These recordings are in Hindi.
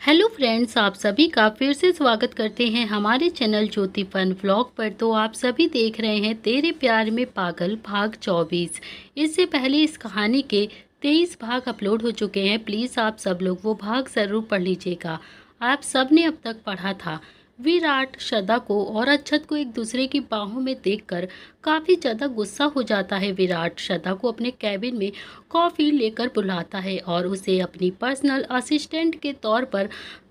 हेलो फ्रेंड्स, आप सभी का फिर से स्वागत करते हैं हमारे चैनल ज्योति फन व्लॉग पर। तो आप सभी देख रहे हैं तेरे प्यार में पागल भाग 24। इससे पहले इस कहानी के 23 भाग अपलोड हो चुके हैं। प्लीज़ आप सब लोग वो भाग ज़रूर पढ़ लीजिएगा। आप सब ने अब तक पढ़ा था। विराट श्रद्धा को और अक्षत को एक दूसरे की बाहों में देखकर काफ़ी ज़्यादा गुस्सा हो जाता है। विराट श्रद्धा को अपने कैबिन में कॉफ़ी लेकर बुलाता है और उसे अपनी पर्सनल असिस्टेंट के तौर पर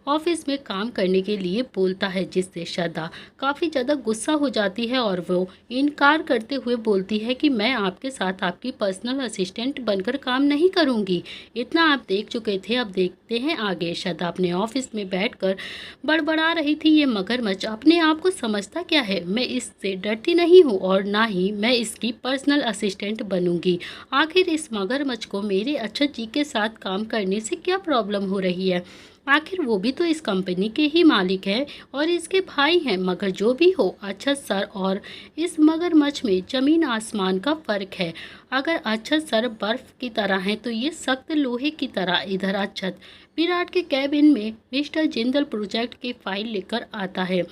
ऑफिस में काम करने के लिए बोलता है, जिससे श्रद्धा काफ़ी ज़्यादा गुस्सा हो जाती है और वो इनकार करते हुए बोलती है कि मैं आपके साथ आपकी पर्सनल असिस्टेंट बनकर काम नहीं करूँगी। इतना आप देख चुके थे, अब देखते हैं आगे। श्रद्धा अपने ऑफिस में बैठकर बड़बड़ा रही थी, ये मगरमच्छ अपने आप को समझता क्या है, मैं इससे डरती नहीं हूँ और ना ही मैं इसकी पर्सनल असिस्टेंट बनूंगी। आखिर इस मगरमच्छ को मेरे अक्षत जी के साथ काम करने से क्या प्रॉब्लम हो रही है? आखिर वो भी तो इस कंपनी के ही मालिक हैं और इसके भाई हैं। मगर जो भी हो, अक्षत सर और इस मगरमच्छ में ज़मीन आसमान का फ़र्क है। अगर अक्षत सर बर्फ़ की तरह हैं तो ये सख्त लोहे की तरह। इधर अक्षत विराट के कैबिन में मिस्टर जिंदल प्रोजेक्ट की फाइल लेकर आता है।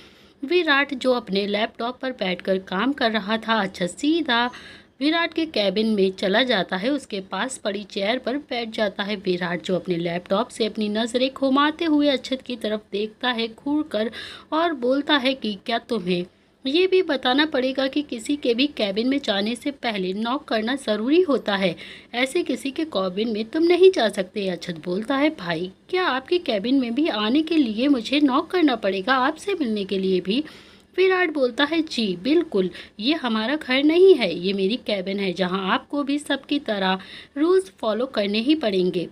विराट जो अपने लैपटॉप पर बैठकर काम कर रहा था, अक्षत सीधा विराट के कैबिन में चला जाता है, उसके पास पड़ी चेयर पर बैठ जाता है। विराट जो अपने लैपटॉप से अपनी नज़रें घुमाते हुए अक्षत की तरफ देखता है घूर कर और बोलता है कि क्या तुम्हें ये भी बताना पड़ेगा कि किसी के भी कैबिन में जाने से पहले नॉक करना ज़रूरी होता है? ऐसे किसी के कैबिन में तुम नहीं जा सकते। अक्षत बोलता है, भाई क्या आपके कैबिन में भी आने के लिए मुझे नॉक करना पड़ेगा, आपसे मिलने के लिए भी? विराट बोलता है, जी बिल्कुल, ये हमारा घर नहीं है, ये मेरी कैबिन है जहां आपको भी सबकी तरह रूल्स फॉलो करने ही पड़ेंगे।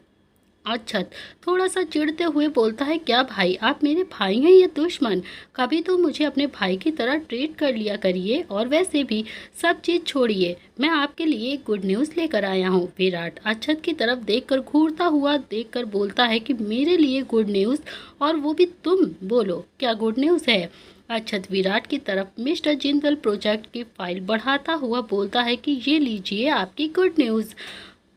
अक्षत थोड़ा सा चिढ़ते हुए बोलता है, क्या भाई आप मेरे भाई हैं या दुश्मन? कभी तो मुझे अपने भाई की तरह ट्रीट कर लिया करिए। और वैसे भी सब चीज़ छोड़िए, मैं आपके लिए एक गुड न्यूज़ लेकर आया हूँ। विराट अक्षत की तरफ देखकर घूरता हुआ देखकर बोलता है कि मेरे लिए गुड न्यूज़, और वो भी तुम? बोलो क्या गुड न्यूज़ है? अक्षत विराट की तरफ मिस्टर जिंदल प्रोजेक्ट की फाइल बढ़ाता हुआ बोलता है कि ये लीजिए आपकी गुड न्यूज़।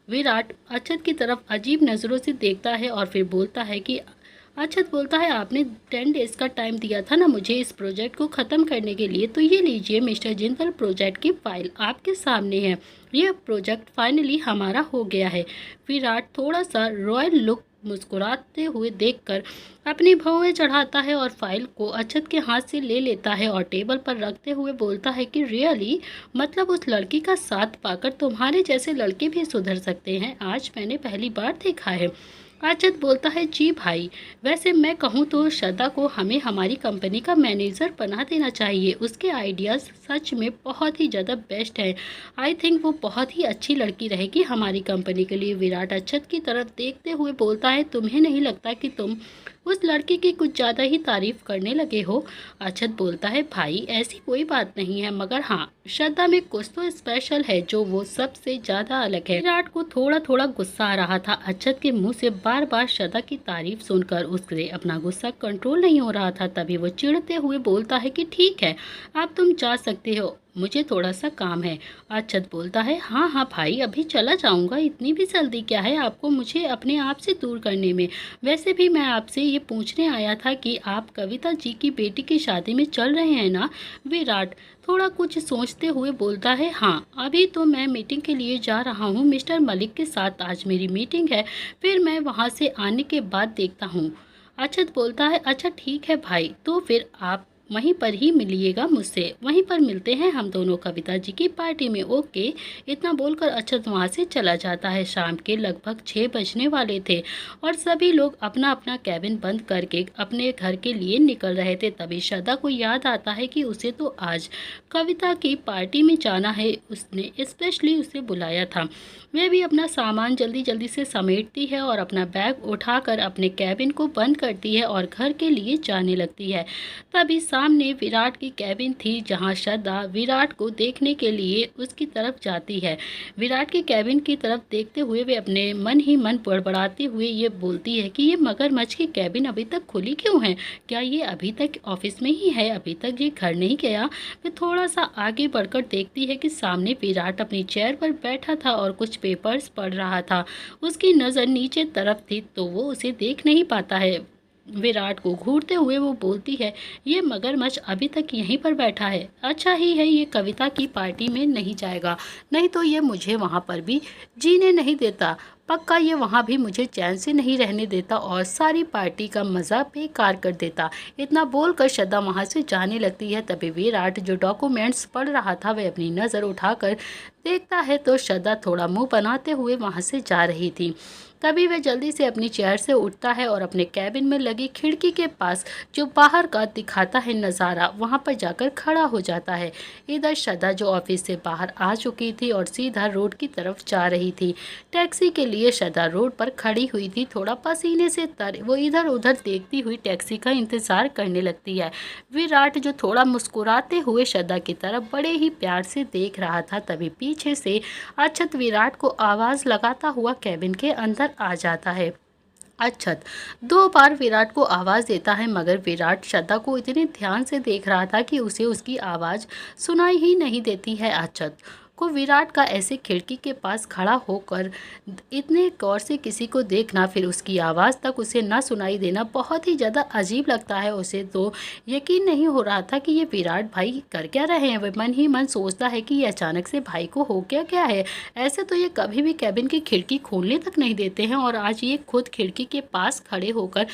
विराट अक्षत की तरफ अजीब नज़रों से देखता है और फिर बोलता है कि अक्षत बोलता है, आपने 10 डेज़ का टाइम दिया था ना मुझे इस प्रोजेक्ट को ख़त्म करने के लिए, तो ये लीजिए मिस्टर जिंदल प्रोजेक्ट की फाइल आपके सामने है। यह प्रोजेक्ट फाइनली हमारा हो गया है। विराट थोड़ा सा रॉयल लुक मुस्कुराते हुए देखकर अपनी भौहें चढ़ाता है और फाइल को अक्षत के हाथ से ले लेता है और टेबल पर रखते हुए बोलता है कि रियली, मतलब उस लड़की का साथ पाकर तुम्हारे जैसे लड़के भी सुधर सकते हैं, आज मैंने पहली बार देखा है। अक्षत बोलता है, जी भाई, वैसे मैं कहूँ तो श्रद्धा को हमें हमारी कंपनी का मैनेजर बना देना चाहिए। उसके आइडियाज़ सच में बहुत ही ज़्यादा बेस्ट है। आई थिंक वो बहुत ही अच्छी लड़की रहेगी हमारी कंपनी के लिए। विराट अक्षत की तरफ देखते हुए बोलता है, तुम्हें नहीं लगता कि तुम उस लड़की की कुछ ज़्यादा ही तारीफ करने लगे हो? अक्षत बोलता है, भाई ऐसी कोई बात नहीं है, मगर हाँ, श्रद्धा में कुछ तो स्पेशल है जो वो सबसे ज़्यादा अलग है। विराट को थोड़ा थोड़ा गुस्सा आ रहा था। अक्षत के मुंह से बार बार श्रद्धा की तारीफ सुनकर उससे अपना गुस्सा कंट्रोल नहीं हो रहा था। तभी वो चिढ़ते हुए बोलता है कि ठीक है, अब तुम जा सकते हो, मुझे थोड़ा सा काम है। अक्षत बोलता है, हाँ हाँ भाई, अभी चला जाऊंगा, इतनी भी जल्दी क्या है आपको मुझे अपने आप से दूर करने में? वैसे भी मैं आपसे ये पूछने आया था कि आप कविता जी की बेटी की शादी में चल रहे हैं ना? विराट थोड़ा कुछ सोचते हुए बोलता है, हाँ अभी तो मैं मीटिंग के लिए जा रहा हूँ मिस्टर मलिक के साथ, आज मेरी मीटिंग है, फिर मैं वहाँ से आने के बाद देखता हूँ। अक्षत बोलता है, अच्छा ठीक है भाई, तो फिर आप वहीं पर ही मिलिएगा मुझसे, वहीं पर मिलते हैं हम दोनों कविता जी की पार्टी में, ओके? इतना बोलकर अक्षत वहाँ से चला जाता है। शाम के लगभग 6 बजने वाले थे और सभी लोग अपना अपना कैबिन बंद करके अपने घर के लिए निकल रहे थे। तभी श्रद्धा को याद आता है कि उसे तो आज कविता की पार्टी में जाना है, उसने स्पेशली उसे बुलाया था। वह भी अपना सामान जल्दी जल्दी से समेटती है और अपना बैग उठाकर अपने कैबिन को बंद करती है और घर के लिए जाने लगती है। तभी सामने विराट की कैबिन थी जहां श्रद्धा विराट को देखने के लिए उसकी तरफ जाती है। विराट की कैबिन की तरफ देखते हुए वे अपने मन ही मन बड़बड़ाते हुए ये बोलती है कि ये मगरमच्छ की कैबिन अभी तक खुली क्यों है? क्या ये अभी तक ऑफिस में ही है, अभी तक ये घर नहीं गया? वे थोड़ा सा आगे बढ़कर देखती है कि सामने विराट अपनी चेयर पर बैठा था और कुछ पेपर्स पढ़ रहा था। उसकी नज़र नीचे तरफ थी तो वो उसे देख नहीं पाता है। विराट को घूरते हुए वो बोलती है, ये मगरमच्छ अभी तक यहीं पर बैठा है, अच्छा ही है ये कविता की पार्टी में नहीं जाएगा, नहीं तो ये मुझे वहाँ पर भी जीने नहीं देता, पक्का ये वहाँ भी मुझे चैन से नहीं रहने देता और सारी पार्टी का मज़ा बेकार कर देता। इतना बोलकर श्रद्धा वहाँ से जाने लगती है। तभी विराट जो डॉक्यूमेंट्स पढ़ रहा था वह अपनी नज़र उठाकर देखता है तो श्रद्धा थोड़ा मुंह बनाते हुए वहाँ से जा रही थी। तभी वह जल्दी से अपनी चेयर से उठता है और अपने कैबिन में लगी खिड़की के पास जो बाहर का दिखाता है नज़ारा वहाँ पर जाकर खड़ा हो जाता है। इधर श्रद्धा जो ऑफिस से बाहर आ चुकी थी और सीधा रोड की तरफ जा रही थी। टैक्सी के लिए श्रद्धा रोड पर खड़ी हुई थी, थोड़ा पसीने से तर वो इधर उधर देखती हुई टैक्सी का इंतज़ार करने लगती है। विराट जो थोड़ा मुस्कुराते हुए श्रद्धा की तरफ बड़े ही प्यार से देख रहा था, तभी पीछे से अक्षत विराट को आवाज़ लगाता हुआ कैबिन के अंदर आ जाता है। अक्षत 2 बार विराट को आवाज़ देता है, मगर विराट श्रद्धा को इतने ध्यान से देख रहा था कि उसे उसकी आवाज़ सुनाई ही नहीं देती है। अक्षत को विराट का ऐसे खिड़की के पास खड़ा होकर इतने गौर से किसी को देखना, फिर उसकी आवाज़ तक उसे ना सुनाई देना बहुत ही ज़्यादा अजीब लगता है। उसे तो यकीन नहीं हो रहा था कि ये विराट भाई कर क्या रहे हैं। वह मन ही मन सोचता है कि ये अचानक से भाई को हो क्या है। ऐसे तो ये कभी भी कैबिन की खिड़की खोलने तक नहीं देते हैं और आज ये खुद खिड़की के पास खड़े होकर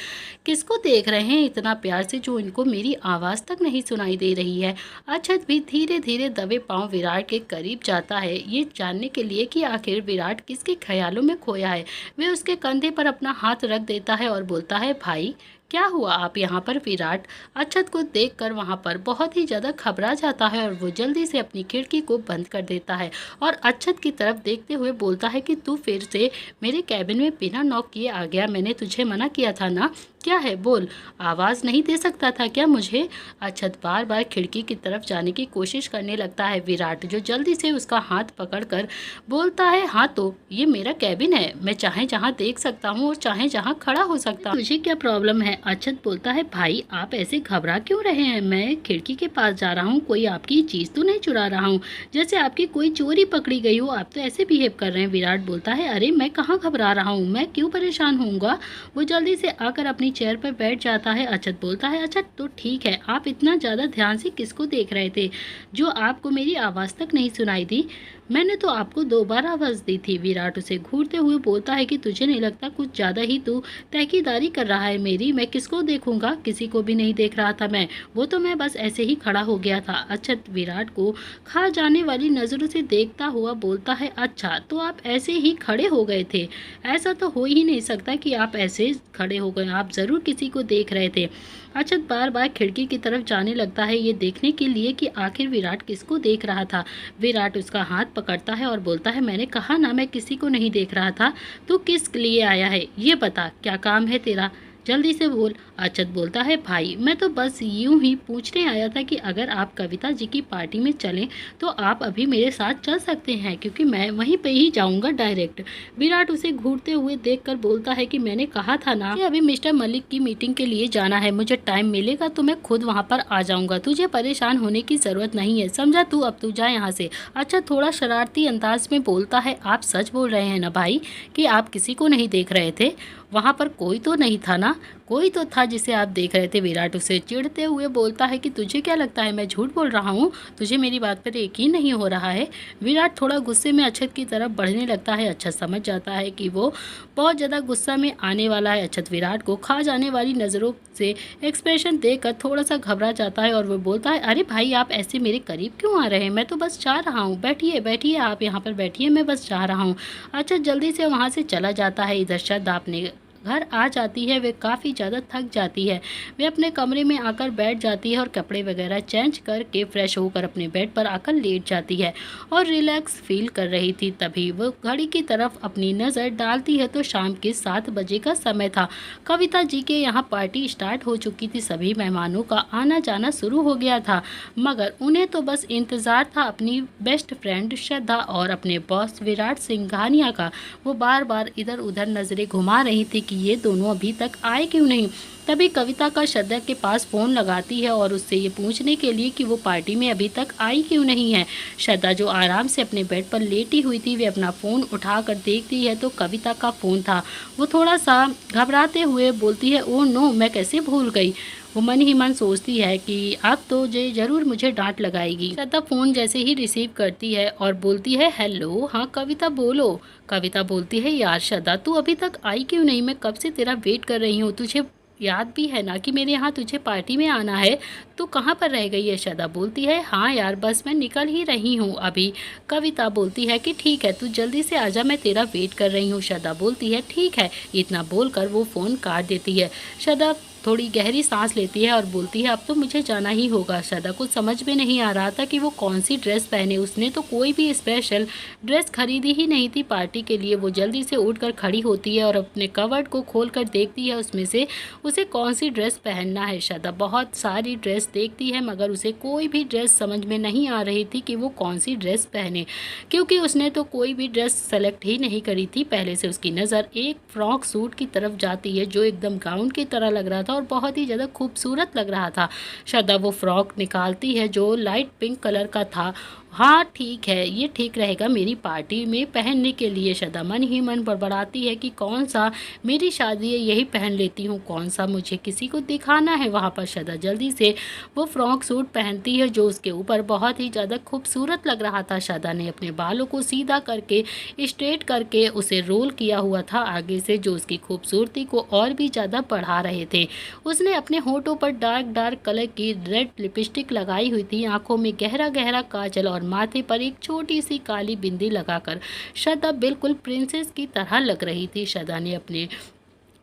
किसको देख रहे हैं इतना प्यार से, जो इनको मेरी आवाज़ तक नहीं सुनाई दे रही है। अक्षत भी धीरे धीरे दबे पांव विराट के करीब जाता है, ये जानने के लिए कि आखिर विराट किसके ख्यालों में खोया है। वह उसके कंधे पर अपना हाथ रख देता है और बोलता है, भाई क्या हुआ आप यहाँ पर। विराट अक्षत को देखकर वहाँ पर बहुत ही ज़्यादा घबरा जाता है और वो जल्दी से अपनी खिड़की को बंद कर देता है और अक्षत की तरफ देखते हुए बोलता है कि तू फिर से मेरे कैबिन में बिना नॉक किए आ गया, मैंने तुझे मना किया था ना, क्या है बोल, आवाज़ नहीं दे सकता था क्या मुझे। अक्षत बार बार खिड़की की तरफ जाने की कोशिश करने लगता है। विराट जो जल्दी से उसका हाथ पकड़कर बोलता है, हाँ तो ये मेरा कैबिन है, मैं चाहे जहाँ देख सकता हूँ और चाहे जहाँ खड़ा हो सकता हूँ, तुझे क्या प्रॉब्लम है। अक्षत बोलता है, भाई आप ऐसे घबरा क्यों रहे हैं, मैं खिड़की के पास जा रहा हूँ, कोई आपकी चीज़ तो नहीं चुरा रहा हूँ, जैसे आपकी कोई चोरी पकड़ी गई हो, आप तो ऐसे बिहेव कर रहे हैं। विराट बोलता है, अरे मैं कहाँ घबरा रहा हूँ, मैं क्यों परेशान होऊंगा। वो जल्दी से आकर अपनी चेयर पर बैठ जाता है। अक्षत बोलता है, अच्छा तो ठीक है, आप इतना ज़्यादा ध्यान से किसको देख रहे थे जो आपको मेरी आवाज़ तक नहीं सुनाई दी, मैंने तो आपको 2 बार आवाज़ दी थी। विराट उसे घूरते हुए बोलता है कि तुझे नहीं लगता कुछ ज़्यादा ही तू तहकीदारी कर रहा है मेरी, मैं किसको देखूंगा, किसी को भी नहीं देख रहा था मैं, वो तो मैं बस ऐसे ही खड़ा हो गया था। अक्षत विराट को खा जाने वाली नज़रों से देखता हुआ बोलता है, अच्छा तो आप ऐसे ही खड़े हो गए थे, ऐसा तो हो ही नहीं सकता कि आप ऐसे खड़े हो गए, आप ज़रूर किसी को देख रहे थे। अक्षत बार बार खिड़की की तरफ जाने लगता है ये देखने के लिए कि आखिर विराट किसको देख रहा था। विराट उसका हाथ पकड़ता है और बोलता है, मैंने कहा ना मैं किसी को नहीं देख रहा था, तू किस लिए आया है ये बता, क्या काम है तेरा, जल्दी से बोल। अक्षत बोलता है, भाई मैं तो बस यूं ही पूछने आया था कि अगर आप कविता जी की पार्टी में चलें तो आप अभी मेरे साथ चल सकते हैं, क्योंकि मैं वहीं पे ही जाऊंगा डायरेक्ट। विराट उसे घूरते हुए देखकर बोलता है कि मैंने कहा था ना कि अभी मिस्टर मलिक की मीटिंग के लिए जाना है, मुझे टाइम मिलेगा तो मैं खुद वहाँ पर आ जाऊँगा, तुझे परेशान होने की ज़रूरत नहीं है, समझा तू, अब तू जा यहाँ से। अच्छा थोड़ा शरारती अंदाज में बोलता है, आप सच बोल रहे हैं ना भाई कि आप किसी को नहीं देख रहे थे, वहाँ पर कोई तो नहीं था ना, कोई तो था जिसे आप देख रहे थे। विराट उसे चिढ़ते हुए बोलता है कि तुझे क्या लगता है मैं झूठ बोल रहा हूँ, तुझे मेरी बात पर यकीन नहीं हो रहा है। विराट थोड़ा गुस्से में अक्षत की तरफ बढ़ने लगता है। अक्षत समझ जाता है कि वो बहुत ज़्यादा गुस्सा में आने वाला है। अक्षत विराट को खा जाने वाली नज़रों से एक्सप्रेशन देकर थोड़ा सा घबरा जाता है और वो बोलता है, अरे भाई आप ऐसे मेरे करीब क्यों आ रहे हैं, मैं तो बस जा रहा हूँ, बैठिए बैठिए आप यहाँ पर बैठिए, मैं बस जा रहा हूँ। अक्षत जल्दी से वहाँ से चला जाता है। इधर श्रद्धा अपने घर आ जाती है, वे काफ़ी ज़्यादा थक जाती है, वे अपने कमरे में आकर बैठ जाती है और कपड़े वगैरह चेंज करके फ्रेश होकर अपने बेड पर आकर लेट जाती है और रिलैक्स फील कर रही थी। तभी वो घड़ी की तरफ अपनी नज़र डालती है तो शाम के 7 बजे का समय था। कविता जी के यहाँ पार्टी स्टार्ट हो चुकी थी, सभी मेहमानों का आना जाना शुरू हो गया था, मगर उन्हें तो बस इंतज़ार था अपनी बेस्ट फ्रेंड श्रद्धा और अपने बॉस विराट सिंघानिया का। वो बार बार इधर उधर नज़रें घुमा रही थी कि ये दोनों अभी तक आए क्यों नहीं। तभी कविता का श्रद्धा के पास फ़ोन लगाती है और उससे ये पूछने के लिए कि वो पार्टी में अभी तक आई क्यों नहीं है। श्रद्धा जो आराम से अपने बेड पर लेटी हुई थी, वे अपना फ़ोन उठाकर देखती है तो कविता का फ़ोन था। वो थोड़ा सा घबराते हुए बोलती है, ओह नो, मैं कैसे भूल गई। वो मन ही मन सोचती है कि अब तो ये ज़रूर मुझे डांट लगाएगी। श्रद्धा फ़ोन जैसे ही रिसीव करती है और बोलती है, हेलो, हाँ कविता बोलो। कविता बोलती है, यार श्रद्धा, तू अभी तक आई क्यों नहीं? मैं कब से तेरा वेट कर रही हूँ। तुझे याद भी है ना कि मेरे यहाँ तुझे पार्टी में आना है। तो कहाँ पर रह गई है? श्रद्धा बोलती है, हाँ यार, बस मैं निकल ही रही हूँ अभी। कविता बोलती है कि ठीक है, तू जल्दी से आजा, मैं तेरा वेट कर रही हूँ। श्रद्धा बोलती है, ठीक है। इतना बोलकर वो फ़ोन काट देती है। श्रद्धा थोड़ी गहरी सांस लेती है और बोलती है, अब तो मुझे जाना ही होगा। श्रद्धा को समझ में नहीं आ रहा था कि वो कौन सी ड्रेस पहने। उसने तो कोई भी स्पेशल ड्रेस खरीदी ही नहीं थी पार्टी के लिए। वो जल्दी से उठकर खड़ी होती है और अपने कवर्ड को खोलकर देखती है उसमें से उसे कौन सी ड्रेस पहनना है। श्रद्धा बहुत सारी ड्रेस देखती है मगर उसे कोई भी ड्रेस समझ में नहीं आ रही थी कि वो कौन सी ड्रेस पहने, क्योंकि उसने तो कोई भी ड्रेस सेलेक्ट ही नहीं करी थी। पहले से उसकी नज़र एक फ्रॉक सूट की तरफ जाती है जो एकदम गाउन की तरह लग रहा था और बहुत ही ज़्यादा खूबसूरत लग रहा था। श्रद्धा वो फ्रॉक निकालती है जो लाइट पिंक कलर का था। हाँ ठीक है, ये ठीक रहेगा मेरी पार्टी में पहनने के लिए। श्रद्धा मन ही मन बड़बड़ाती है कि कौन सा मेरी शादी है, यही पहन लेती हूँ, कौन सा मुझे किसी को दिखाना है वहाँ पर। श्रद्धा जल्दी से वो फ्रॉक सूट पहनती है जो उसके ऊपर बहुत ही ज़्यादा खूबसूरत लग रहा था। श्रद्धा ने अपने बालों को सीधा करके स्ट्रेट करके उसे रोल किया हुआ था आगे से, जो उसकी खूबसूरती को और भी ज़्यादा बढ़ा रहे थे। उसने अपने होठों पर डार्क डार्क कलर की रेड लिपस्टिक लगाई हुई थी, आंखों में गहरा गहरा काजल और माथे पर एक छोटी सी काली बिंदी लगाकर श्रद्धा बिल्कुल प्रिंसेस की तरह लग रही थी। श्रद्धा ने अपने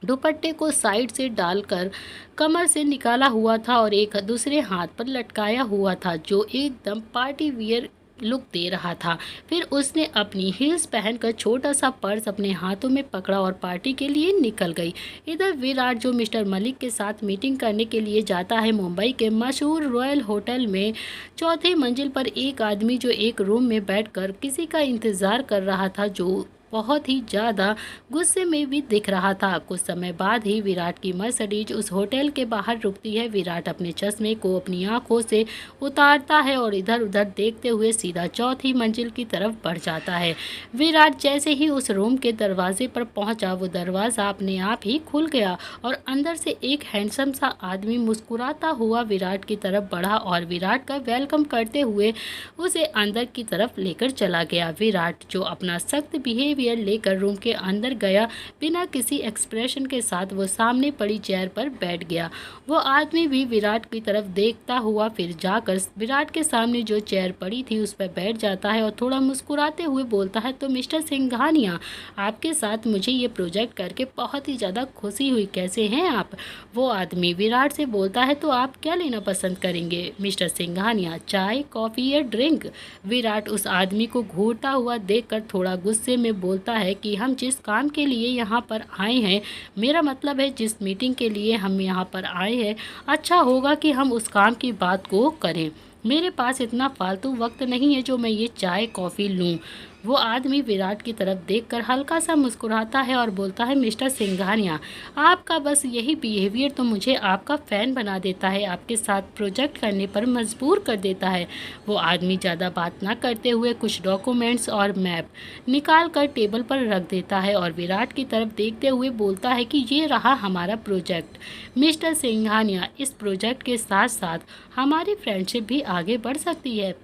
दुपट्टे को साइड से डालकर कमर से निकाला हुआ था और एक दूसरे हाथ पर लटकाया हुआ था जो एकदम पार्टी वियर लुक दे रहा था। फिर उसने अपनी हील्स पहनकर छोटा सा पर्स अपने हाथों में पकड़ा और पार्टी के लिए निकल गई। इधर विराट जो मिस्टर मलिक के साथ मीटिंग करने के लिए जाता है मुंबई के मशहूर रॉयल होटल में, चौथे मंजिल पर एक आदमी जो एक रूम में बैठकर किसी का इंतज़ार कर रहा था, जो बहुत ही ज़्यादा गुस्से में भी दिख रहा था। कुछ समय बाद ही विराट की मर्सिडीज उस होटल के बाहर रुकती है। विराट अपने चश्मे को अपनी आंखों से उतारता है और इधर उधर देखते हुए सीधा चौथी मंजिल की तरफ बढ़ जाता है। विराट जैसे ही उस रूम के दरवाजे पर पहुंचा, वो दरवाज़ा अपने आप ही खुल गया और अंदर से एक हैंडसम सा आदमी मुस्कुराता हुआ विराट की तरफ बढ़ा और विराट का वेलकम करते हुए उसे अंदर की तरफ लेकर चला गया। विराट जो अपना सख्त बिहेवियर लेकर रूम के अंदर गया, बिना किसी एक्सप्रेशन के साथ वो सामने पड़ी चेयर पर बैठ गया। वो आदमी भी विराट की तरफ देखता हुआ फिर जाकर विराट के सामने जो चेयर पड़ी थी उस पर बैठ जाता है और थोड़ा मुस्कुराते हुए बोलता है, तो मिस्टर सिंघानिया, आपके साथ मुझे ये प्रोजेक्ट करके बहुत ही ज़्यादा खुशी हुई, कैसे हैं आप? वो आदमी विराट से बोलता है, तो आप क्या लेना पसंद करेंगे मिस्टर सिंघानिया, चाय, कॉफ़ी या ड्रिंक? विराट उस आदमी को घूरता हुआ देखकर थोड़ा गुस्से में बोलता है कि हम जिस काम के लिए यहाँ पर आए हैं, मेरा मतलब है जिस मीटिंग के लिए हम यहाँ पर आए हैं, अच्छा होगा कि हम उस काम की बात को करें। मेरे पास इतना फालतू वक्त नहीं है जो मैं ये चाय कॉफ़ी लूँ। वो आदमी विराट की तरफ देखकर हल्का सा मुस्कुराता है और बोलता है, मिस्टर सिंघानिया, आपका बस यही बिहेवियर तो मुझे आपका फ़ैन बना देता है, आपके साथ प्रोजेक्ट करने पर मजबूर कर देता है। वो आदमी ज़्यादा बात ना करते हुए कुछ डॉक्यूमेंट्स और मैप निकाल कर टेबल पर रख देता है और विराट की तरफ देखते हुए बोलता है कि ये रहा हमारा प्रोजेक्ट मिस्टर सिंघानिया, इस प्रोजेक्ट के साथ साथ हमारी फ्रेंडशिप भी आगे बढ़ सकती है।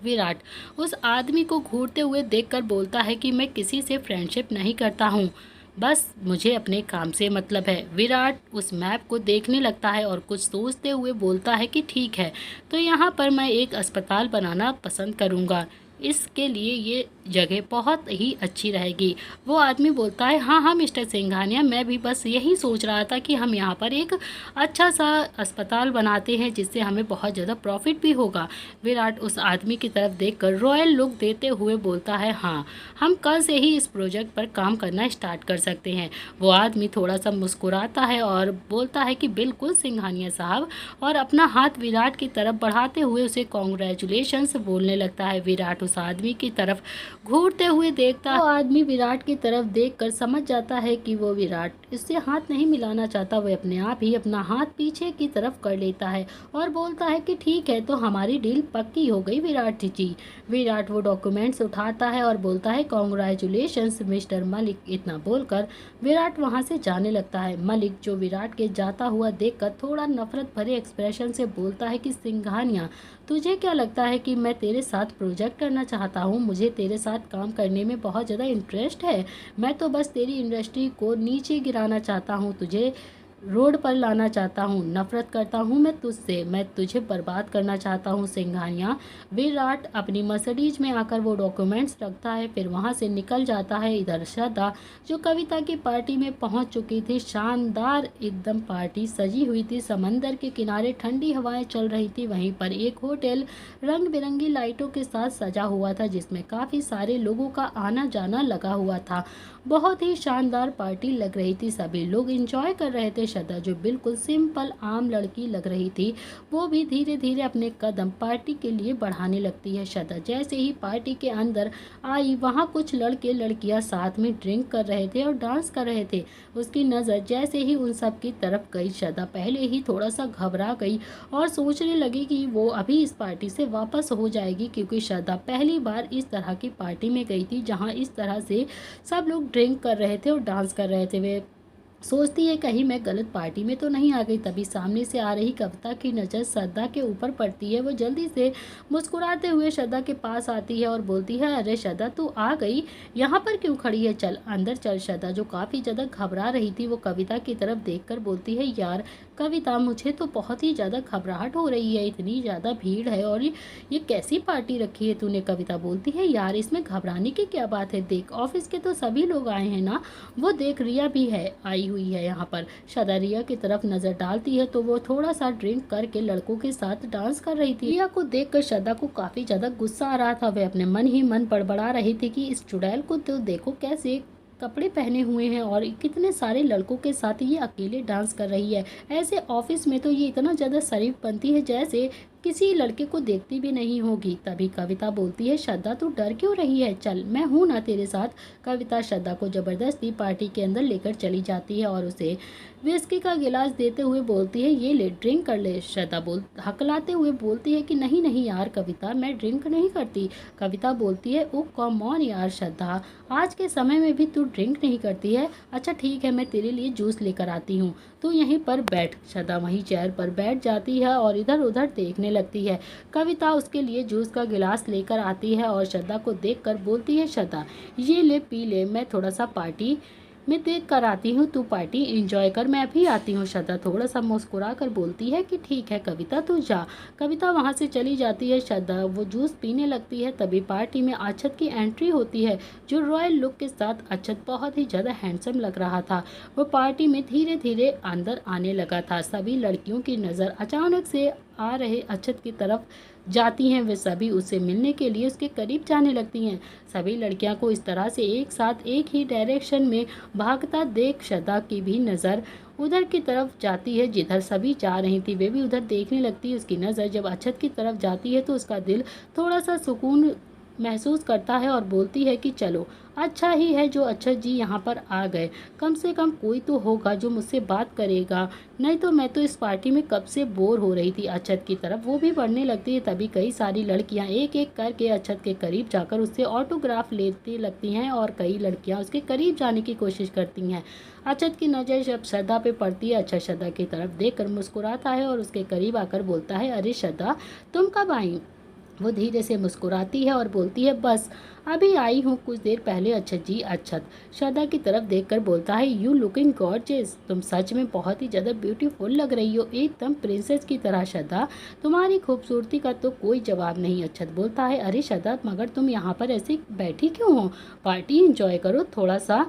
विराट उस आदमी को घूरते हुए देखकर बोलता है कि मैं किसी से फ्रेंडशिप नहीं करता हूँ, बस मुझे अपने काम से मतलब है। विराट उस मैप को देखने लगता है और कुछ सोचते हुए बोलता है कि ठीक है, तो यहाँ पर मैं एक अस्पताल बनाना पसंद करूँगा, इसके लिए ये जगह बहुत ही अच्छी रहेगी। वो आदमी बोलता है, हाँ हाँ मिस्टर सिंघानिया, मैं भी बस यही सोच रहा था कि हम यहाँ पर एक अच्छा सा अस्पताल बनाते हैं जिससे हमें बहुत ज़्यादा प्रॉफिट भी होगा। विराट उस आदमी की तरफ देखकर रॉयल लुक देते हुए बोलता है, हाँ, हम कल से ही इस प्रोजेक्ट पर काम करना स्टार्ट कर सकते हैं। वो आदमी थोड़ा सा मुस्कुराता है और बोलता है कि बिल्कुल सिंघानिया साहब, और अपना हाथ विराट की तरफ बढ़ाते हुए उसे कॉन्ग्रेचुलेशंस बोलने लगता है। विराट उस आदमी की तरफ घूरते हुए देखता है। वो आदमी विराट की तरफ देखकर समझ जाता है कि वो विराट इससे हाथ नहीं मिलाना चाहता, वह अपने आप ही अपना हाथ पीछे की तरफ कर लेता है और बोलता है कि ठीक है, तो हमारी डील पक्की हो गई विराट जी। विराट वो डॉक्यूमेंट्स उठाता है और बोलता है कॉन्ग्रेचुलेशंस मिस्टर मलिक। इतना बोलकर विराट वहां से जाने लगता है। मलिक जो विराट के जाता हुआ देखकर थोड़ा नफरत भरे एक्सप्रेशन से बोलता है कि सिंघानिया, तुझे क्या लगता है कि मैं तेरे साथ प्रोजेक्ट करना चाहता हूँ? मुझे तेरे साथ काम करने में बहुत ज़्यादा इंटरेस्ट है। मैं तो बस तेरी इंडस्ट्री को नीचे गिराना चाहता हूँ, तुझे रोड पर लाना चाहता हूँ। नफरत करता हूँ मैं तुझसे, मैं तुझे बर्बाद करना चाहता हूँ सिंघानिया। विराट अपनी मर्सिडीज में आकर वो डॉक्यूमेंट्स रखता है, फिर वहाँ से निकल जाता है। इधर श्रद्धा जो कविता की पार्टी में पहुँच चुकी थी, शानदार एकदम पार्टी सजी हुई थी, समंदर के किनारे ठंडी हवाएं चल रही थी। वहीं पर एक होटल रंग बिरंगी लाइटों के साथ सजा हुआ था, जिसमें काफ़ी सारे लोगों का आना जाना लगा हुआ था। बहुत ही शानदार पार्टी लग रही थी, सभी लोग एंजॉय कर रहे थे। श्रद्धा जो बिल्कुल सिंपल आम लड़की लग रही थी, वो भी धीरे धीरे अपने कदम पार्टी के लिए बढ़ाने लगती है। श्रद्धा जैसे ही पार्टी के अंदर आई, वहाँ कुछ लड़के लड़कियाँ साथ में ड्रिंक कर रहे थे और डांस कर रहे थे। उसकी नज़र जैसे ही उन सब की तरफ गई, श्रद्धा पहले ही थोड़ा सा घबरा गई और सोचने लगी कि वो अभी इस पार्टी से वापस हो जाएगी, क्योंकि श्रद्धा पहली बार इस तरह की पार्टी में गई थी जहाँ इस तरह से सब लोग ड्रिंक कर रहे थे और डांस कर रहे थे। वे सोचती है कहीं मैं गलत पार्टी में तो नहीं आ गई। तभी सामने से आ रही कविता की नज़र श्रद्धा के ऊपर पड़ती है। वो जल्दी से मुस्कुराते हुए श्रद्धा के पास आती है और बोलती है, अरे श्रद्धा तू आ गई, यहाँ पर क्यों खड़ी है, चल अंदर चल। श्रद्धा जो काफ़ी ज़्यादा घबरा रही थी, वो कविता की तरफ देखकर बोलती है, यार कविता मुझे तो बहुत ही ज़्यादा घबराहट हो रही है, इतनी ज़्यादा भीड़ है और ये कैसी पार्टी रखी है तूने। कविता बोलती है, यार इसमें घबराने की क्या बात है, देख ऑफिस के तो सभी लोग आए हैं ना, वो देख रिया भी है आई हुई है यहाँ पर। श्रद्धा रिया की तरफ नजर डालती है तो वो थोड़ा सा ड्रिंक करके लड़कों के साथ डांस कर रही थी। रिया को देखकर श्रद्धा को काफी ज्यादा गुस्सा आ रहा था। वह अपने मन ही मन बड़बड़ा रही थी कि इस चुड़ैल को तो देखो कैसे कपड़े पहने हुए हैं और कितने सारे लड़कों के साथ ये अकेले डांस कर रही है। ऐसे ऑफिस में तो ये इतना ज़्यादा शरीफ बनती है जैसे किसी लड़के को देखती भी नहीं होगी। तभी कविता बोलती है, श्रद्धा तू डर क्यों रही है, चल मैं हूँ ना तेरे साथ। कविता श्रद्धा को जबरदस्ती पार्टी के अंदर लेकर चली जाती है और उसे विस्की का गिलास देते हुए बोलती है, ये ले ड्रिंक कर ले। श्रद्धा हकलाते हुए बोलती है कि नहीं नहीं यार कविता, मैं ड्रिंक नहीं करती। कविता बोलती है, ओ कम ऑन यार श्रद्धा, आज के समय में भी तू ड्रिंक नहीं करती है। अच्छा ठीक है, मैं तेरे लिए जूस लेकर आती हूँ, तू यहीं पर बैठ। श्रद्धा वहीं चेयर पर बैठ जाती है और इधर उधर देखने लगती है। कविता उसके लिए जूस का गिलास लेकर आती है और श्रद्धा को देखकर बोलती है, श्रद्धा ये ले पी ले, मैं थोड़ा सा पार्टी मैं देख कर आती हूँ, तू पार्टी एंजॉय कर, मैं अभी आती हूँ। श्रद्धा थोड़ा सा मुस्कुरा कर बोलती है कि ठीक है कविता तू जा। कविता वहाँ से चली जाती है। श्रद्धा वो जूस पीने लगती है। तभी पार्टी में अक्षत की एंट्री होती है, जो रॉयल लुक के साथ अक्षत बहुत ही ज़्यादा हैंडसम लग रहा था। वो पार्टी में धीरे धीरे अंदर आने लगा था। सभी लड़कियों की नज़र अचानक से आ रहे अक्षत की तरफ जाती हैं। वे सभी उससे मिलने के लिए उसके करीब जाने लगती हैं। सभी लड़कियां को इस तरह से एक साथ एक ही डायरेक्शन में भागता देख श्रद्धा की भी नज़र उधर की तरफ जाती है जिधर सभी जा रही थी। वे भी उधर देखने लगती है। उसकी नज़र जब अक्षत की तरफ जाती है तो उसका दिल थोड़ा सा सुकून महसूस करता है और बोलती है कि चलो अच्छा ही है जो अक्षत जी यहाँ पर आ गए, कम से कम कोई तो होगा जो मुझसे बात करेगा, नहीं तो मैं तो इस पार्टी में कब से बोर हो रही थी। अक्षत की तरफ वो भी बढ़ने लगती है। तभी कई सारी लड़कियाँ एक एक करके अक्षत के करीब जाकर उससे ऑटोग्राफ लेती लगती हैं और कई लड़कियाँ उसके करीब जाने की कोशिश करती हैं। अक्षत की नज़र जब श्रद्धा पे पड़ती है, अक्षत श्रद्धा की तरफ देखकर मुस्कुराता है और उसके करीब आकर बोलता है, अरे श्रद्धा तुम कब आई। वो धीरे से मुस्कुराती है और बोलती है, बस अभी आई हूँ कुछ देर पहले। अक्षत जी। अक्षत श्रद्धा की तरफ देखकर बोलता है, यू लुकिंग गॉर्जियस, तुम सच में बहुत ही ज़्यादा ब्यूटीफुल लग रही हो, एकदम प्रिंसेस की तरह। श्रद्धा तुम्हारी खूबसूरती का तो कोई जवाब नहीं। अक्षत बोलता है, अरे श्रद्धा मगर तुम यहाँ पर ऐसे बैठी क्यों हो, पार्टी एंजॉय करो थोड़ा सा।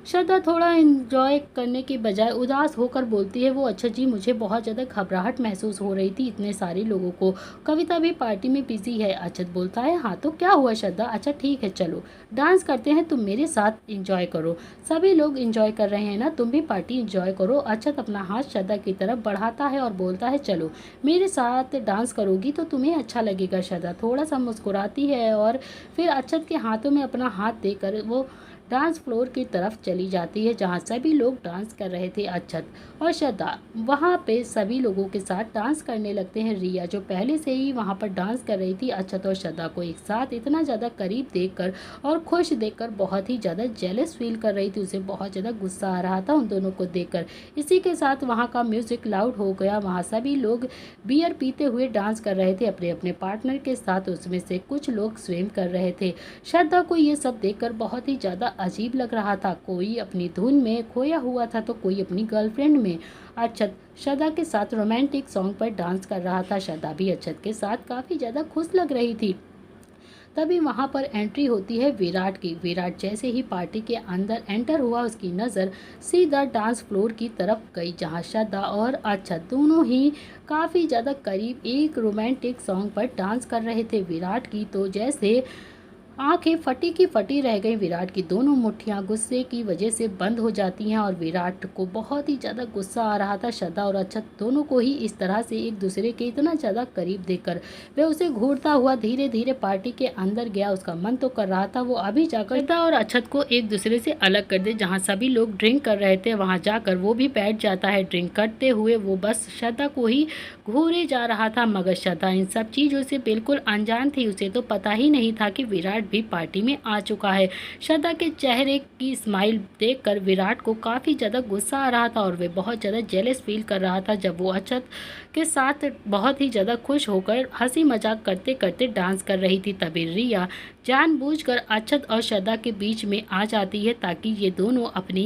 श्रद्धा थोड़ा एंजॉय करने की बजाय उदास होकर बोलती है, वो अच्छा जी मुझे बहुत ज़्यादा घबराहट महसूस हो रही थी इतने सारे लोगों को, कविता भी पार्टी में बिजी है। अक्षत बोलता है, हाँ तो क्या हुआ श्रद्धा, अच्छा ठीक है चलो डांस करते हैं, तुम मेरे साथ एंजॉय करो, सभी लोग एंजॉय कर रहे हैं ना, तुम भी पार्टी एंजॉय करो। अक्षत अपना हाथ श्रद्धा की तरफ बढ़ाता है और बोलता है, चलो मेरे साथ डांस करोगी तो तुम्हें अच्छा लगेगा। श्रद्धा थोड़ा सा मुस्कुराती है और फिर अक्षत के हाथों में अपना हाथ देकर वो डांस फ्लोर की तरफ चली जाती है जहाँ सभी लोग डांस कर रहे थे। अक्षत और श्रद्धा वहाँ पे सभी लोगों के साथ डांस करने लगते हैं। रिया जो पहले से ही वहाँ पर डांस कर रही थी, अक्षत और श्रद्धा को एक साथ इतना ज़्यादा करीब देखकर और खुश देखकर बहुत ही ज़्यादा जेलस फील कर रही थी। उसे बहुत ज़्यादा गुस्सा आ रहा था उन दोनों को देखकर। इसी के साथ वहाँ का म्यूजिक लाउड हो गया। वहाँ सभी लोग बियर पीते हुए डांस कर रहे थे अपने अपने पार्टनर के साथ। उसमें से कुछ लोग स्विम कर रहे थे। श्रद्धा को ये सब देखकर बहुत ही ज़्यादा अजीब लग रहा था। कोई अपनी धुन में खोया हुआ था तो कोई अपनी गर्लफ्रेंड में। अक्षत श्रद्धा के साथ रोमांटिक सॉन्ग पर डांस कर रहा था। श्रद्धा भी अक्षत के साथ काफ़ी ज़्यादा खुश लग रही थी। तभी वहां पर एंट्री होती है विराट की। विराट जैसे ही पार्टी के अंदर एंटर हुआ, उसकी नज़र सीधा डांस फ्लोर की तरफ गई जहां श्रद्धा और अक्षत दोनों ही काफ़ी ज़्यादा करीब एक रोमांटिक सॉन्ग पर डांस कर रहे थे। विराट की तो जैसे आंखें फटी की फटी रह गई। विराट की दोनों मुट्ठियां गुस्से की वजह से बंद हो जाती हैं और विराट को बहुत ही ज़्यादा गुस्सा आ रहा था। श्रद्धा और अक्षत दोनों को ही इस तरह से एक दूसरे के इतना ज़्यादा करीब देखकर वह उसे घूरता हुआ धीरे धीरे पार्टी के अंदर गया। उसका मन तो कर रहा था वो अभी जाकर श्रद्धा और अक्षत को एक दूसरे से अलग कर दे। जहाँ सभी लोग ड्रिंक कर रहे थे वहाँ जाकर वो भी बैठ जाता है। ड्रिंक करते हुए वो बस श्रद्धा को ही घूरे जा रहा था, मगर श्रद्धा इन सब चीज़ों से बिल्कुल अनजान थी। उसे तो पता ही नहीं था कि विराट भी पार्टी में आ चुका है। श्रद्धा के चेहरे की स्माइल देखकर विराट को काफ़ी ज़्यादा गुस्सा आ रहा था और वे बहुत ज़्यादा जेलस फील कर रहा था जब वो अक्षत के साथ बहुत ही ज़्यादा खुश होकर हंसी मजाक करते करते डांस कर रही थी। तभी रिया जानबूझकर अक्षत और श्रद्धा के बीच में आ जाती है ताकि ये दोनों अपनी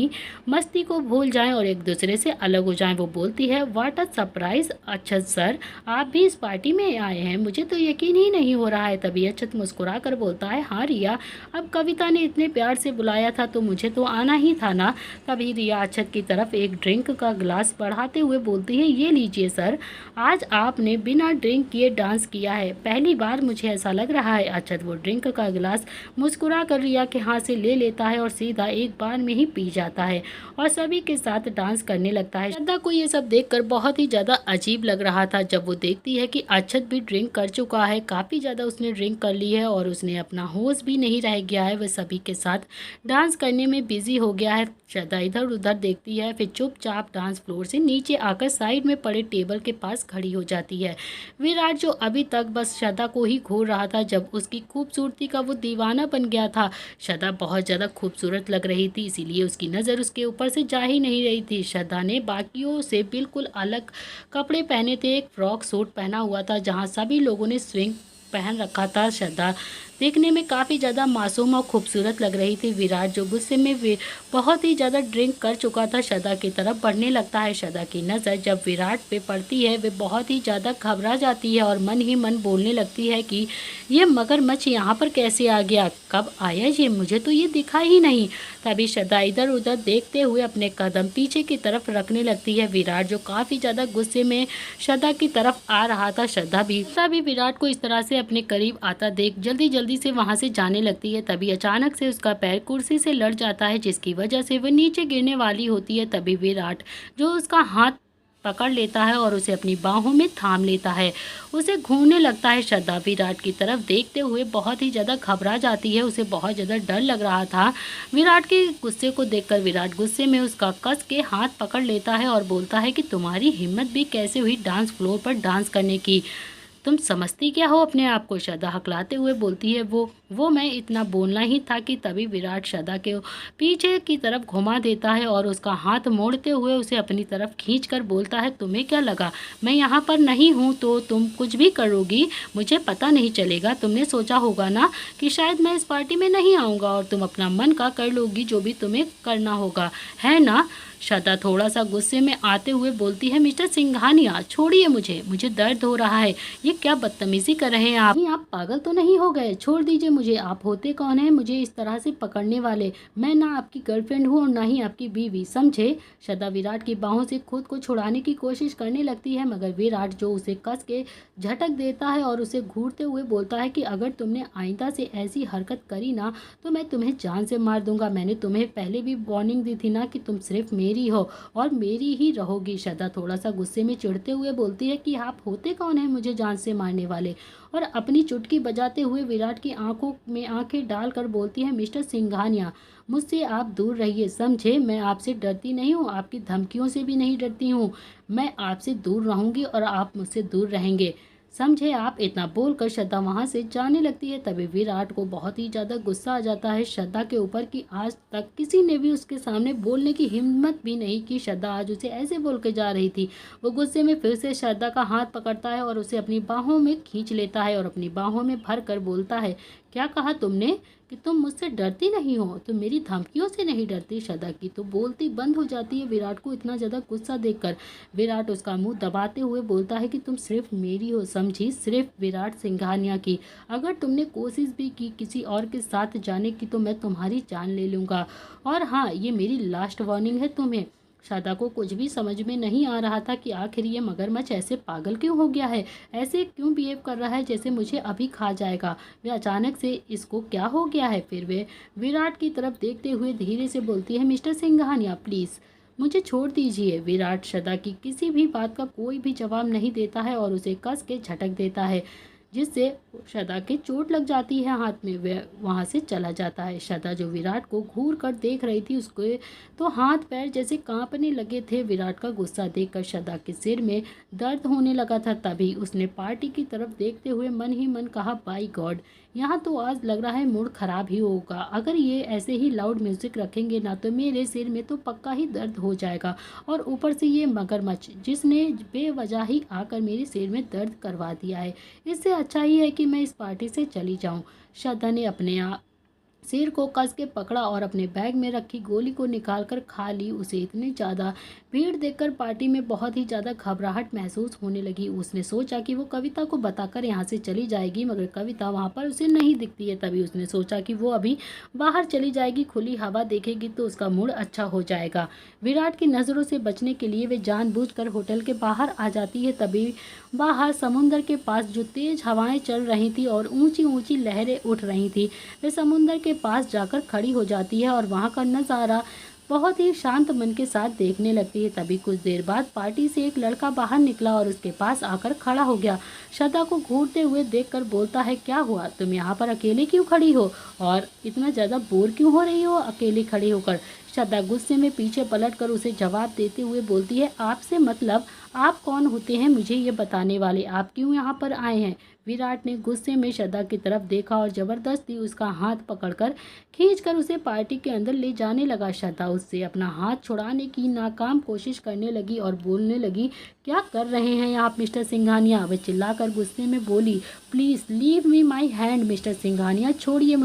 मस्ती को भूल जाएं और एक दूसरे से अलग हो जाएं। वो बोलती है, what a surprise Akshat sir, आप भी इस पार्टी में आए हैं, मुझे तो यकीन ही नहीं हो रहा है। तभी अक्षत मुस्कुरा कर बोलता है, हाँ रिया, अब कविता ने इतने प्यार से बुलाया था तो मुझे तो आना ही था ना। तभी रिया अक्षत की तरफ एक ड्रिंक का गिलास बढ़ाते हुए बोलती है, ये लीजिए सर, आज आपने बिना ड्रिंक किए डांस किया है, पहली बार मुझे ऐसा लग रहा है। अक्षत वो ड्रिंक का गिलास मुस्कुरा कर रिया के हाथ से ले लेता है और सीधा एक बार में ही पी जाता है और सभी के साथ डांस करने लगता है। श्रद्धा को ये सब देखकर बहुत ही ज़्यादा अजीब लग रहा था जब वो देखती है कि अक्षत भी ड्रिंक कर चुका है, काफ़ी ज़्यादा उसने ड्रिंक कर ली है और उसने अपना होश भी नहीं रह गया है, वह सभी के साथ डांस करने में बिजी हो गया है। श्रद्धा इधर उधर देखती है, फिर चुपचाप डांस फ्लोर से नीचे आकर साइड में पड़े टेबल के पास खड़ी हो जाती है। विराट जो अभी तक बस श्रद्धा को ही घूर रहा था, जब उसकी खूबसूरती का वो दीवाना बन गया था। श्रद्धा बहुत ज़्यादा खूबसूरत लग रही थी, इसीलिए उसकी नज़र उसके ऊपर से जा ही नहीं रही थी। श्रद्धा ने बाकियों से बिल्कुल अलग कपड़े पहने थे, एक फ्रॉक सूट पहना हुआ था जहाँ सभी लोगों ने स्विंग पहन रखा था। श्रद्धा देखने में काफ़ी ज़्यादा मासूम और खूबसूरत लग रही थी। विराट जो गुस्से में वे बहुत ही ज़्यादा ड्रिंक कर चुका था, श्रद्धा की तरफ बढ़ने लगता है। श्रद्धा की नज़र जब विराट पे पड़ती है वे बहुत ही ज़्यादा घबरा जाती है और मन ही मन बोलने लगती है कि ये मगरमच्छ यहाँ पर कैसे आ गया, कब आया ये, मुझे तो ये दिखा ही नहीं। तभी श्रद्धा इधर उधर देखते हुए अपने कदम पीछे की तरफ रखने लगती है। विराट जो काफ़ी ज़्यादा गुस्से में श्रद्धा की तरफ आ रहा था, श्रद्धा भी विराट को इस तरह से अपने करीब आता देख जल्दी जल्दी से वहां से जाने लगती है। तभी अचानक से उसका पैर कुर्सी से लड़ जाता है जिसकी वजह से वह नीचे गिरने वाली होती है। तभी विराट जो उसका हाथ पकड़ लेता है और उसे अपनी बाहों में थाम लेता है, उसे घूरने लगता है। श्रद्धा विराट की तरफ देखते हुए बहुत ही ज़्यादा घबरा जाती है, उसे बहुत ज़्यादा डर लग रहा था विराट के गुस्से को देखकर। विराट गुस्से में उसका कस के हाथ पकड़ लेता है और बोलता है कि तुम्हारी हिम्मत भी कैसे हुई डांस फ्लोर पर डांस करने की, तुम समझती क्या हो अपने आप को। श्रद्धा हकलाते हुए बोलती है, वो मैं इतना बोलना ही था कि तभी विराट श्रद्धा के पीछे की तरफ घुमा देता है और उसका हाथ मोड़ते हुए उसे अपनी तरफ खींचकर बोलता है, तुम्हें क्या लगा मैं यहाँ पर नहीं हूँ तो तुम कुछ भी करोगी, मुझे पता नहीं चलेगा। तुमने सोचा होगा ना कि शायद मैं इस पार्टी में नहीं आऊँगा और तुम अपना मन का कर लोगी जो भी तुम्हें करना होगा, है ना। श्रद्धा थोड़ा सा गुस्से में आते हुए बोलती है, मिस्टर सिंघानिया छोड़िए मुझे दर्द हो रहा है, ये क्या बदतमीजी कर रहे हैं आप पागल तो नहीं हो गए, छोड़ दीजिए मुझे, आप होते कौन हैं मुझे इस तरह से पकड़ने वाले, मैं ना आपकी गर्लफ्रेंड हूँ और ना ही आपकी बीवी, समझे। श्रद्धा विराट की बाहों से खुद को छुड़ाने की कोशिश करने लगती है, मगर विराट जो उसे कस के झटक देता है और उसे घूरते हुए बोलता है कि अगर तुमने आइंदा से ऐसी हरकत करी ना तो मैं तुम्हें जान से मार दूंगा, मैंने तुम्हें पहले भी वार्निंग दी थी ना कि तुम सिर्फ मेरी हो और मेरी ही रहोगी। श्रद्धा थोड़ा सा गुस्से में चिढ़ते हुए बोलती है कि आप होते कौन हैं मुझे जान से मारने वाले, और अपनी चुटकी बजाते हुए विराट की आंखों आंखों में आंखें डालकर बोलती है, मिस्टर सिंघानिया, मुझसे आप दूर रहिए, समझे? मैं आपसे डरती नहीं हूँ, आपकी धमकियों से भी नहीं डरती हूँ। मैं आपसे दूर रहूंगी और आप मुझसे दूर रहेंगे, समझे आप? इतना बोलकर श्रद्धा वहां से जाने लगती है। तभी विराट को बहुत ही ज्यादा गुस्सा आ जाता है श्रद्धा के ऊपर कि आज तक किसी ने भी उसके सामने बोलने की हिम्मत भी नहीं की। श्रद्धा आज उसे ऐसे बोल के जा रही थी। वो गुस्से में फिर से श्रद्धा का हाथ पकड़ता है और उसे अपनी बाहों में खींच लेता है और अपनी बाहों में भर कर बोलता है, क्या कहा तुमने कि तुम मुझसे डरती नहीं हो? तुम मेरी धमकियों से नहीं डरती? श्रद्धा की तो बोलती बंद हो जाती है विराट को इतना ज़्यादा गुस्सा देखकर। विराट उसका मुंह दबाते हुए बोलता है कि तुम सिर्फ मेरी हो, समझी? सिर्फ विराट सिंघानिया की। अगर तुमने कोशिश भी की किसी और के साथ जाने की तो मैं तुम्हारी जान ले लूँगा। और हाँ, ये मेरी लास्ट वार्निंग है तुम्हें। श्रद्धा को कुछ भी समझ में नहीं आ रहा था कि आखिर ये मगरमच्छ ऐसे पागल क्यों हो गया है, ऐसे क्यों बिहेव कर रहा है जैसे मुझे अभी खा जाएगा। वे अचानक से इसको क्या हो गया है। फिर वे विराट की तरफ देखते हुए धीरे से बोलती है, मिस्टर सिंघानिया प्लीज़ मुझे छोड़ दीजिए। विराट श्रद्धा की किसी भी बात का कोई भी जवाब नहीं देता है और उसे कस के झटक देता है, जिससे श्रद्धा के चोट लग जाती है हाथ में। वह वहाँ से चला जाता है। श्रद्धा जो विराट को घूर कर देख रही थी, उसके तो हाथ पैर जैसे कांपने लगे थे। विराट का गुस्सा देखकर श्रद्धा के सिर में दर्द होने लगा था। तभी उसने पार्टी की तरफ देखते हुए मन ही मन कहा, बाई गॉड, यहाँ तो आज लग रहा है मूड खराब ही होगा। अगर ये ऐसे ही लाउड म्यूजिक रखेंगे ना तो मेरे सिर में तो पक्का ही दर्द हो जाएगा। और ऊपर से ये मगरमच्छ जिसने बेवजह ही आकर मेरे सिर में दर्द करवा दिया है, इससे अच्छा ही है कि मैं इस पार्टी से चली जाऊं। श्रद्धा ने अपने सिर को कस के पकड़ा और अपने बैग में रखी गोली को निकालकर खा ली। उसे इतनी ज़्यादा भीड़ देखकर पार्टी में बहुत ही ज़्यादा घबराहट महसूस होने लगी। उसने सोचा कि वो कविता को बताकर यहाँ से चली जाएगी, मगर कविता वहाँ पर उसे नहीं दिखती है। तभी उसने सोचा कि वो अभी बाहर चली जाएगी, खुली हवा देखेगी तो उसका मूड अच्छा हो जाएगा। विराट की नज़रों से बचने के लिए वे जानबूझकर होटल के बाहर आ जाती है। तभी बाहर समुंदर के पास जो तेज हवाएं चल रही थी और ऊंची ऊंची लहरें उठ रही थी, वे समुंदर के पास जाकर खड़ी हो जाती है और वहां का नज़ारा बहुत ही शांत मन के साथ देखने लगती है। तभी कुछ देर बाद पार्टी से एक लड़का बाहर निकला और उसके पास आकर खड़ा हो गया। श्रद्धा को घूरते हुए देखकर बोलता है, क्या हुआ, तुम यहाँ पर अकेले क्यों खड़ी हो और इतना ज़्यादा बोर क्यों हो रही हो अकेले खड़ी होकर? श्रद्धा गुस्से में पीछे पलटकर उसे जवाब देते हुए बोलती है, आपसे मतलब आप कौन होते हैं मुझे ये बताने वाले, आप क्यों यहाँ पर आए हैं? विराट ने गुस्से में श्रद्धा की तरफ देखा और जबरदस्ती उसका हाथ पकड़कर खींचकर उसे पार्टी के अंदर ले जाने लगा। श्रद्धा उससे अपना हाथ छुड़ाने की नाकाम कोशिश करने लगी और बोलने लगी, क्या कर रहे हैं आप मिस्टर सिंघानिया? वह चिल्लाकर गुस्से में बोली, please leave me my hand mister Singhania, छोड़िए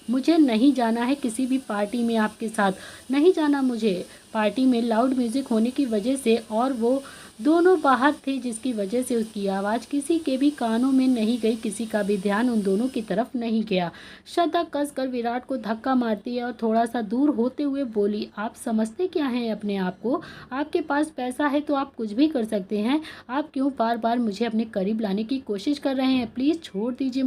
मुझे नहीं जाना है किसी भी पार्टी में आपके साथ, नहीं जाना मुझे। पार्टी में लाउड म्यूजिक होने की वजह से और वो दोनों बाहर थे जिसकी वजह से उसकी आवाज़ किसी के भी कानों में नहीं गई, किसी का भी ध्यान उन दोनों की तरफ नहीं गया। श्रद्धा कसकर विराट को धक्का मारती है और थोड़ा सा दूर होते हुए बोली, आप समझते क्या हैं अपने आप को? आपके पास पैसा है तो आप कुछ भी कर सकते हैं, आप क्यों बार बार मुझे अपने करीब लाने की कोशिश कर रहे हैं? प्लीज़ छोड़ दीजिए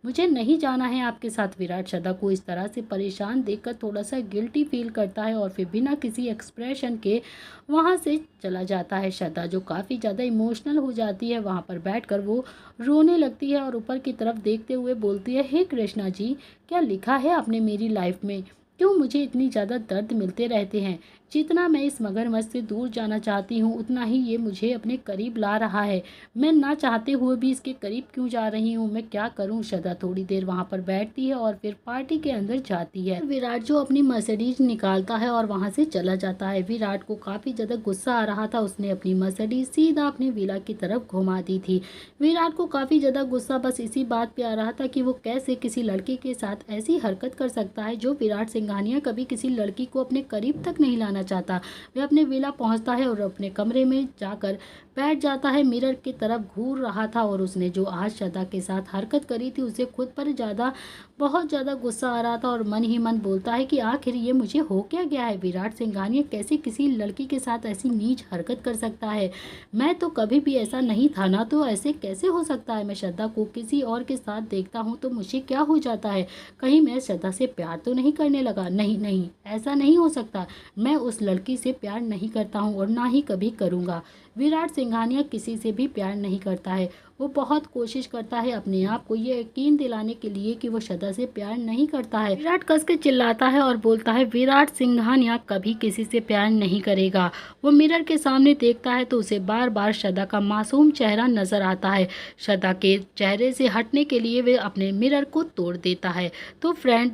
मुझे नहीं जाना है आपके साथ। विराट श्रद्धा को इस तरह से परेशान देखकर थोड़ा सा गिल्टी फील करता है और फिर बिना किसी एक्सप्रेशन के वहाँ से चला जाता है। श्रद्धा जो काफ़ी ज़्यादा इमोशनल हो जाती है, वहाँ पर बैठकर वो रोने लगती है और ऊपर की तरफ देखते हुए बोलती है, हे कृष्णा जी, क्या लिखा है आपने मेरी लाइफ में? क्यों मुझे इतनी ज़्यादा दर्द मिलते रहते हैं? जितना मैं इस मगरमच्छ से दूर जाना चाहती हूँ उतना ही ये मुझे अपने करीब ला रहा है। मैं ना चाहते हुए भी इसके करीब क्यों जा रही हूँ? मैं क्या करूँ? श्रद्धा थोड़ी देर वहाँ पर बैठती है और फिर पार्टी के अंदर जाती है। विराट जो अपनी मर्सिडीज निकालता है और वहाँ से चला जाता है। विराट को काफ़ी ज़्यादा गुस्सा आ रहा था, उसने अपनी मर्सिडीज सीधा अपनी विला की तरफ घुमा दी थी। विराट को काफ़ी ज़्यादा गुस्सा बस इसी बात पे आ रहा था कि वो कैसे किसी लड़के के साथ ऐसी हरकत कर सकता है जो विराट सिंघानिया कभी किसी लड़की को अपने करीब तक नहीं लाना चाहता। वह अपने विला पहुंचता है और अपने कमरे में जाकर बैठ जाता है। मिरर की तरफ घूर रहा था और उसने जो आज श्रद्धा के साथ हरकत करी थी उसे खुद पर बहुत ज़्यादा गुस्सा आ रहा था और मन ही मन बोलता है कि आखिर ये मुझे हो क्या गया है? विराट सिंघानिया कैसे किसी लड़की के साथ ऐसी नीच हरकत कर सकता है? मैं तो कभी भी ऐसा नहीं था ना, तो ऐसे कैसे हो सकता है? मैं श्रद्धा को किसी और के साथ देखता हूँ तो मुझे क्या हो जाता है? कहीं मैं श्रद्धा से प्यार तो नहीं करने लगा? नहीं, ऐसा नहीं हो सकता। मैं उस लड़की से प्यार नहीं करता हूँ और ना ही कभी करूँगा। विराट सिंघानिया किसी से भी प्यार नहीं करता है। वो बहुत कोशिश करता है अपने आप को ये यकीन दिलाने के लिए कि वो श्रद्धा से प्यार नहीं करता है। विराट कस के चिल्लाता है और बोलता है विराट सिंघानिया कभी किसी से प्यार नहीं करेगा। वो मिरर के सामने देखता है तो उसे बार बार श्रद्धा का मासूम चेहरा नजर आता है। श्रद्धा के चेहरे से हटने के लिए वे अपने मिरर को तोड़ देता है। तो फ्रेंड,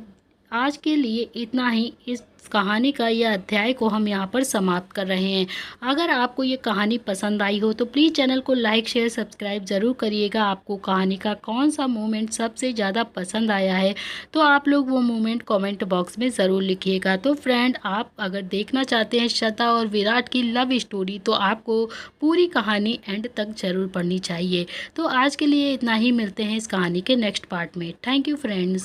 आज के लिए इतना ही। इस कहानी का यह अध्याय को हम यहाँ पर समाप्त कर रहे हैं। अगर आपको ये कहानी पसंद आई हो तो प्लीज़ चैनल को लाइक शेयर सब्सक्राइब ज़रूर करिएगा। आपको कहानी का कौन सा मोमेंट सबसे ज़्यादा पसंद आया है तो आप लोग वो मोमेंट कमेंट बॉक्स में ज़रूर लिखिएगा। तो फ्रेंड, आप अगर देखना चाहते हैं श्रद्धा और विराट की लव स्टोरी तो आपको पूरी कहानी एंड तक ज़रूर पढ़नी चाहिए। तो आज के लिए इतना ही, मिलते हैं इस कहानी के नेक्स्ट पार्ट में। Thank you friends.